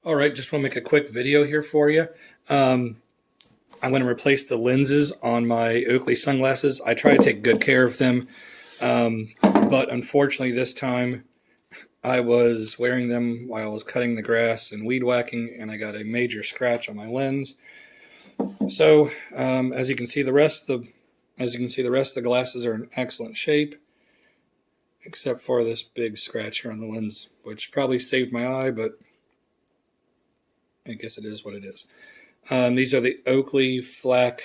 All right, just want to make a quick video here for you. I'm going to replace the lenses on my Oakley sunglasses. I try to take good care of them, but unfortunately this time I was wearing them while I was cutting the grass and weed whacking, and I got a major scratch on my lens. So as you can see, the rest of the glasses are in excellent shape, except for this big scratch here on the lens, which probably saved my eye, but I guess it is what it is. These are the Oakley Flak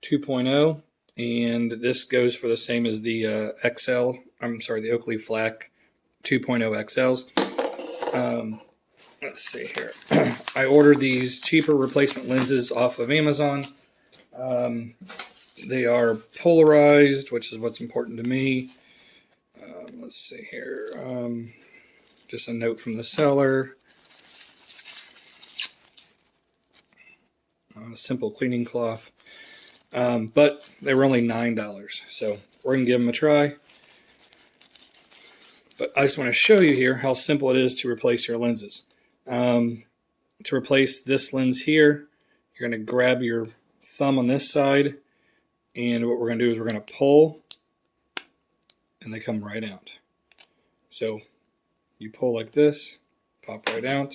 2.0, and this goes for the same as the the Oakley Flak 2.0 XLs. Let's see here. I ordered these cheaper replacement lenses off of Amazon. They are polarized, which is what's important to me. Let's see here. Just a note from the seller. A simple cleaning cloth. But they were only $9, so we're going to give them a try. But I just want to show you here how simple it is to replace your lenses. To replace this lens here, you're going to grab your thumb on this side, and what we're going to do is we're going to pull, and they come right out. So you pull like this, pop right out.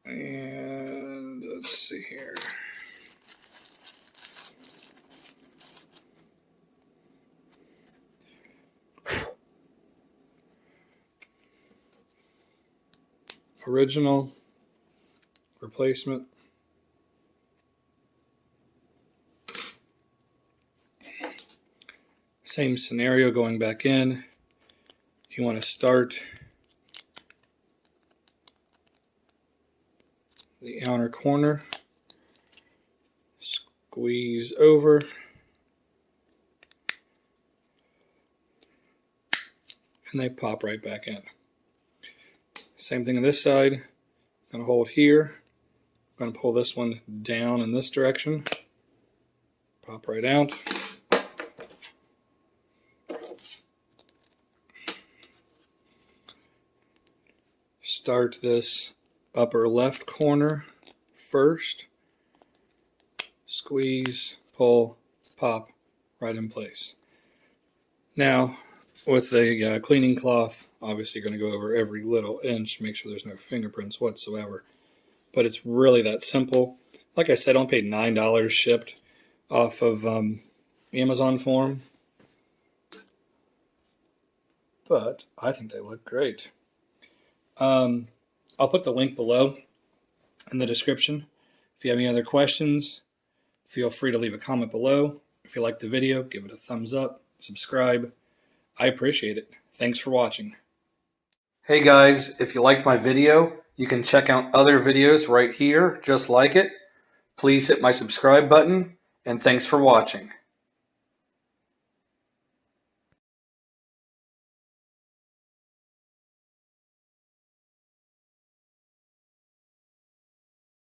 And let's see here. Original, replacement. Same scenario going back in. You want to start the outer corner, squeeze over, and they pop right back in. Same thing on this side. I'm going to hold here. I'm going to pull this one down in this direction. Pop right out. Start this upper left corner first. Squeeze, pull, pop, right in place. Now, with the cleaning cloth, obviously you're going to go over every little inch, make sure there's no fingerprints whatsoever. But it's really that simple. Like I said, I paid $9 shipped off of Amazon for them. But I think they look great. I'll put the link below in the description. If you have any other questions, feel free to leave a comment below. If you like the video, give it a thumbs up, subscribe. I appreciate it. Thanks for watching. Hey guys, if you liked my video, you can check out other videos right here just like it. Please hit my subscribe button, and thanks for watching.